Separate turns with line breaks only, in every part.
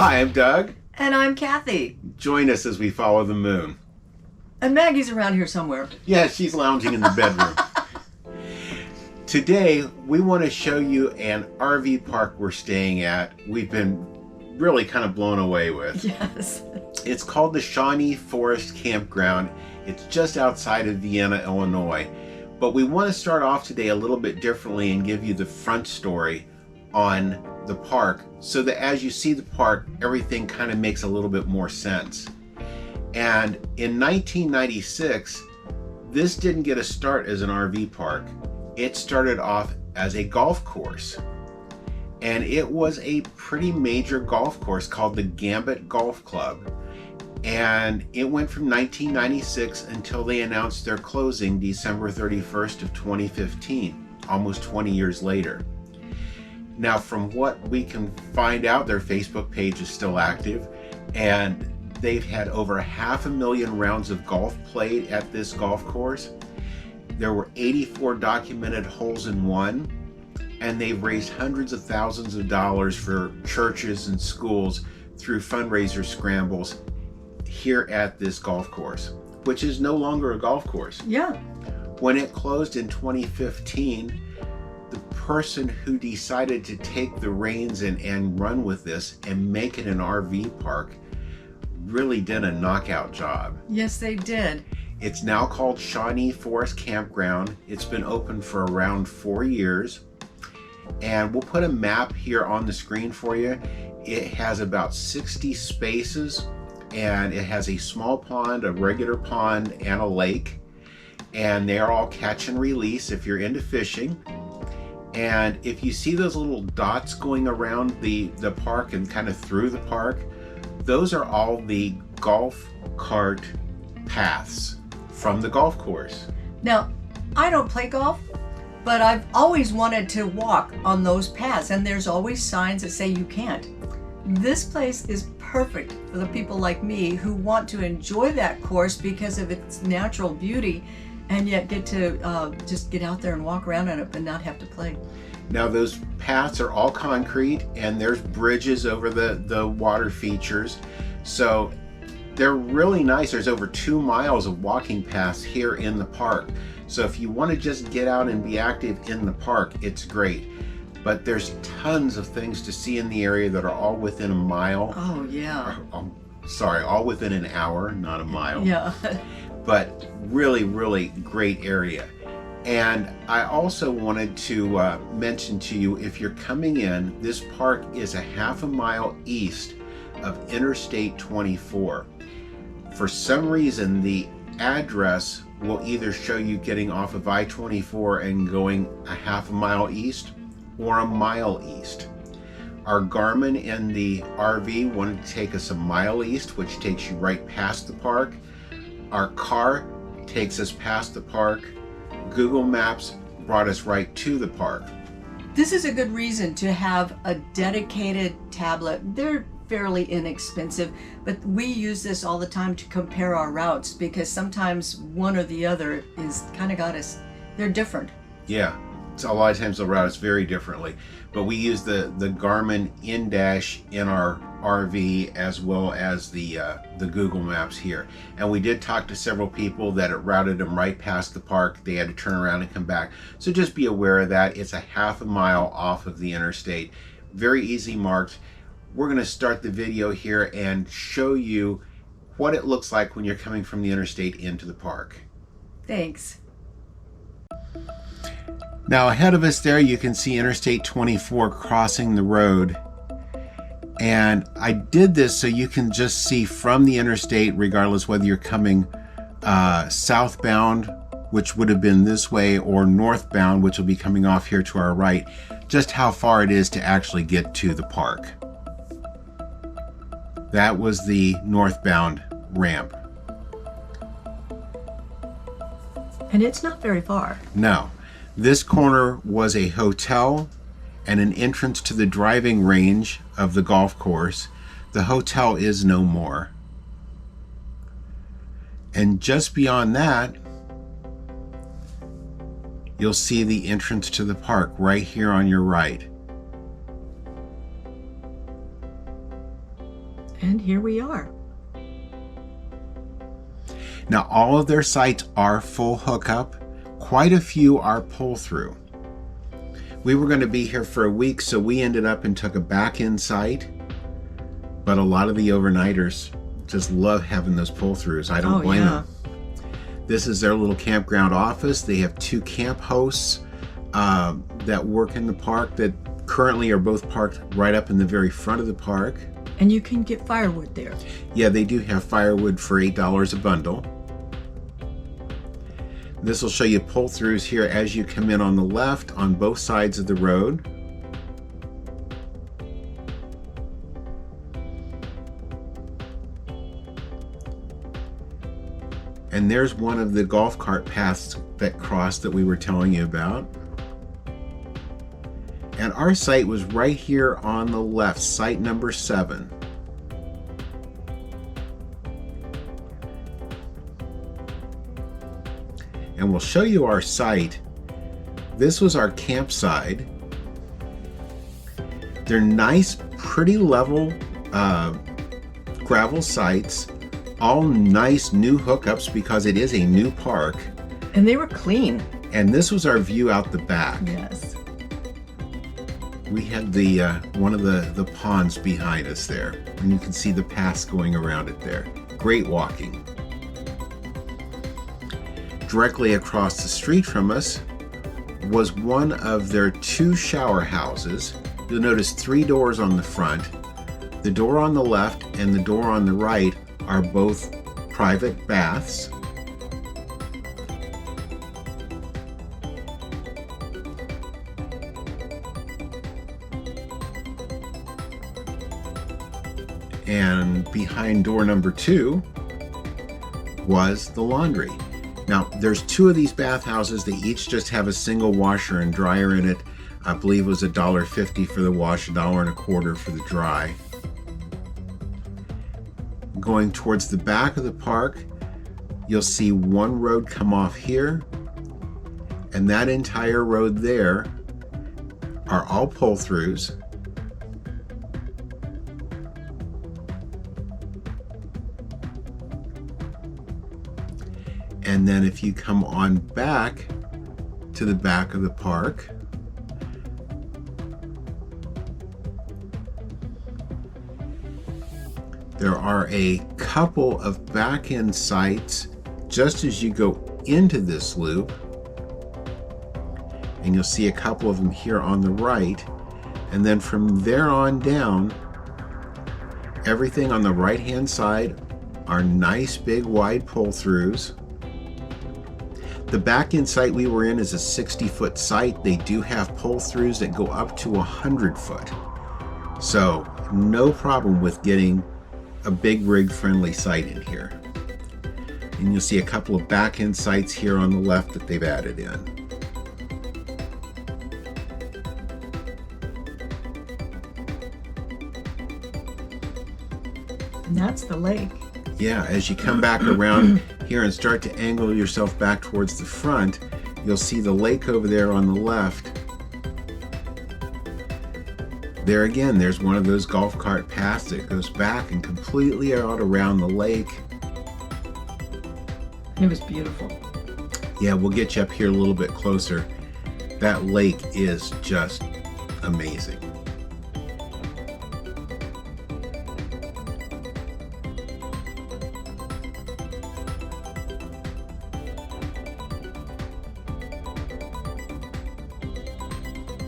Hi, I'm Doug.
And I'm Cathy.
Join us as we follow the moon.
And Maggie's around here somewhere.
Yeah, she's lounging in the bedroom. Today, we want to show you an RV park we're staying at. We've been really kind of blown away with.
Yes.
It's called the Shawnee Forest Campground. It's just outside of Vienna, Illinois. But we want to start off today a little bit differently and give you the front story on the park so that as you see the park, everything kind of makes a little bit more sense. And in 1996, this didn't get a start as an RV park. It started off as a golf course. And it was a pretty major golf course called the Gambit Golf Club. And it went from 1996 until they announced their closing December 31st of 2015, almost 20 years later. Now, from what we can find out, their Facebook page is still active, and they've had over 500,000 rounds of golf played at this golf course. There were 84 documented holes in one, and they've raised hundreds of thousands of dollars for churches and schools through fundraiser scrambles here at this golf course, which is no longer a golf course.
Yeah.
When it closed in 2015, the person who decided to take the reins and run with this and make it an RV park really did a knockout job.
Yes, they did.
It's now called Shawnee Forest Campground. It's been open for around 4 years. And we'll put a map here on the screen for you. It has about 60 spaces, and it has a small pond, a regular pond, and a lake. And they are all catch and release if you're into fishing. And if you see those little dots going around the park and kind of through the park, those are all the golf cart paths from the golf course.
Now, I don't play golf, but I've always wanted to walk on those paths, and there's always signs that say you can't. This place is perfect for the people like me who want to enjoy that course because of its natural beauty and yet get to just get out there and walk around on it and not have to play.
Now those paths are all concrete, and there's bridges over the water features. So they're really nice. There's over 2 miles of walking paths here in the park. So if you want to just get out and be active in the park, it's great. But there's tons of things to see in the area that are all within a mile.
Oh, yeah.
Sorry, all within an hour, not a mile.
Yeah.
But really, really great area. And I also wanted to mention to you, if you're coming in, this park is a half a mile east of Interstate 24. For some reason, the address will either show you getting off of I-24 and going a half a mile east or a mile east. Our Garmin in the RV wanted to take us a mile east, which takes you right past the park. Our car takes us past the park. Google Maps brought us right to the park.
This is a good reason to have a dedicated tablet. They're fairly inexpensive, but we use this all the time to compare our routes because sometimes one or the other is kind of got us, they're different.
Yeah, so a lot of times they'll route us very differently, but we use the Garmin in-dash in our RV as well as the Google Maps here. And we did talk to several people that it routed them right past the park. They had to turn around and come back. So just be aware of that. It's a half a mile off of the interstate. Very easy marked. We're going to start the video here and show you what it looks like when you're coming from the interstate into the park.
Thanks.
Now ahead of us there you can see Interstate 24 crossing the road. And I did this so you can just see from the interstate, regardless whether you're coming southbound, which would have been this way, or northbound, which will be coming off here to our right, just how far it is to actually get to the park. That was the northbound ramp.
And it's not very far.
No. This corner was a hotel and an entrance to the driving range of the golf course. The hotel is no more. And just beyond that, you'll see the entrance to the park right here on your right.
here we are.
Now, all of their sites are full hookup. Quite a few are pull-through. We were going to be here for a week, so we ended up and took a back-end site. But a lot of the overnighters just love having those pull-throughs. I don't blame them. This is their little campground office. They have 2 camp hosts that work in the park that currently are both parked right up in the very front of the park.
And you can get firewood there.
Yeah, they do have firewood for $8 a bundle. This will show you pull-throughs here as you come in on the left on both sides of the road. And there's one of the golf cart paths that cross that we were telling you about. And our site was right here on the left, site number 7. And we'll show you our site. This was our campsite. They're nice, pretty level gravel sites. All nice new hookups because it is a new park.
And they were clean.
And this was our view out the back.
Yes.
We had the one of the ponds behind us there, and you can see the paths going around it there. Great walking. Directly across the street from us was one of their 2 shower houses. You'll notice 3 doors on the front. The door on the left and the door on the right are both private baths. And behind door number 2 was the laundry. Now, there's 2 of these bathhouses. They each just have a single washer and dryer in it. I believe it was $1.50 for the wash, $1.25 for the dry. Going towards the back of the park, you'll see one road come off here, and that entire road there are all pull-throughs. And then if you come on back to the back of the park, there are a couple of back-end sites just as you go into this loop. And you'll see a couple of them here on the right. And then from there on down, everything on the right-hand side are nice, big, wide pull-throughs. The back-end site we were in is a 60-foot site. They do have pull-throughs that go up to 100-foot. So no problem with getting a big rig-friendly site in here. And you'll see a couple of back-end sites here on the left that they've added in.
And that's the lake.
Yeah, as you come back around here and start to angle yourself back towards the front, you'll see the lake over there on the left. There again, there's one of those golf cart paths that goes back and completely out around the lake.
It was beautiful.
Yeah, we'll get you up here a little bit closer. That lake is just amazing.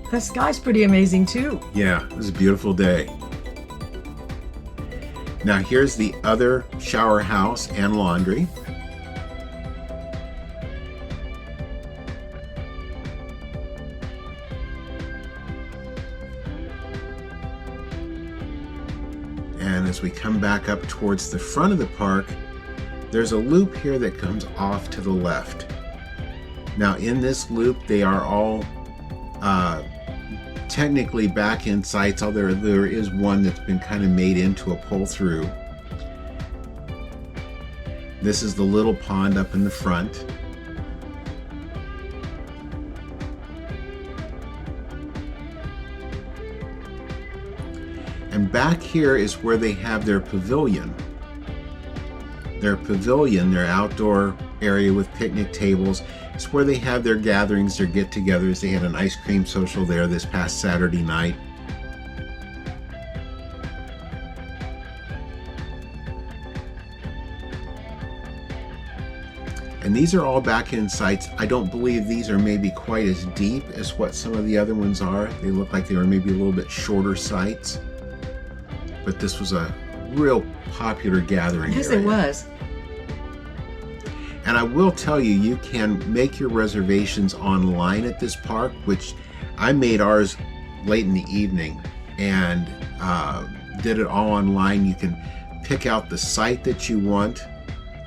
The sky's pretty amazing too.
Yeah, it was a beautiful day. Now here's the other shower house and laundry. And as we come back up towards the front of the park, there's a loop here that comes off to the left. Now in this loop, they are all technically back-end sites, although there is one that's been kind of made into a pull-through. This is the little pond up in the front. And back here is where they have their pavilion. Their outdoor area with picnic tables. It's where they have their gatherings, their get-togethers. They had an ice cream social there this past Saturday night. And these are all back-end sites. I don't believe these are maybe quite as deep as what some of the other ones are. They look like they were maybe a little bit shorter sites. But this was a real popular gathering area.
Yes, it was.
And I will tell you, you can make your reservations online at this park, which I made ours late in the evening and did it all online. You can pick out the site that you want,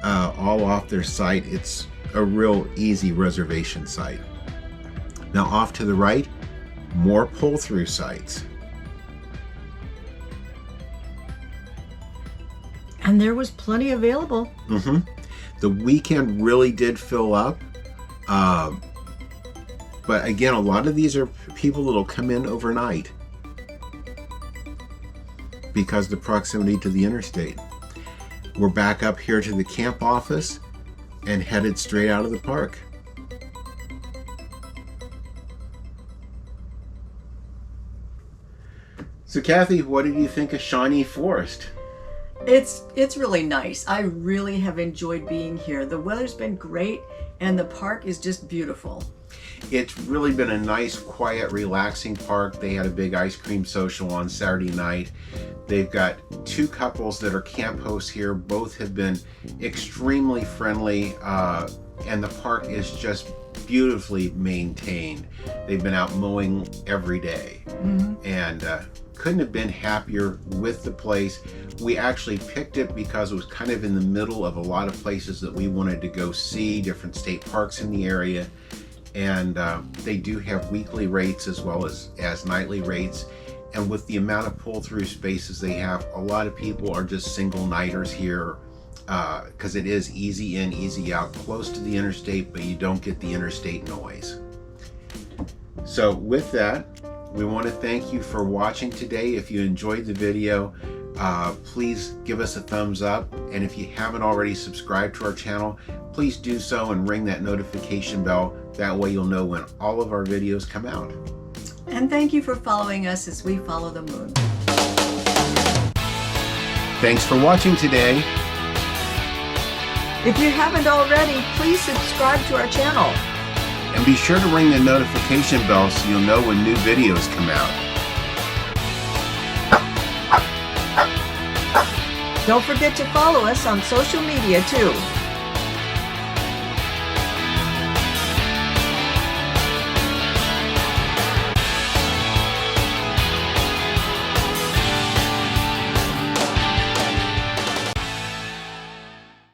all off their site. It's a real easy reservation site. Now off to the right, more pull-through sites.
And there was plenty available.
Mm-hmm. The weekend really did fill up. But again, a lot of these are people that'll come in overnight because of the proximity to the interstate. We're back up here to the camp office and headed straight out of the park. So Cathy, what did you think of Shawnee Forest?
It's really nice. I really have enjoyed being here. The weather's been great and the park is just beautiful.
It's really been a nice, quiet, relaxing park. They had a big ice cream social on Saturday night. They've got two couples that are camp hosts here. Both have been extremely friendly, and the park is just beautifully maintained. They've been out mowing every day. Mm-hmm. And couldn't have been happier with the place. We actually picked it because it was kind of in the middle of a lot of places that we wanted to go see, different state parks in the area. And they do have weekly rates as well as nightly rates. And with the amount of pull-through spaces they have, a lot of people are just single-nighters here because it is easy in, easy out, close to the interstate, but you don't get the interstate noise. So with that, we want to thank you for watching today. If you enjoyed the video, please give us a thumbs up. And if you haven't already subscribed to our channel, please do so and ring that notification bell. That way you'll know when all of our videos come out.
And thank you for following us as we follow the moon.
Thanks for watching today.
If you haven't already, please subscribe to our channel.
And be sure to ring the notification bell so you'll know when new videos come out.
Don't forget to follow us on social media too.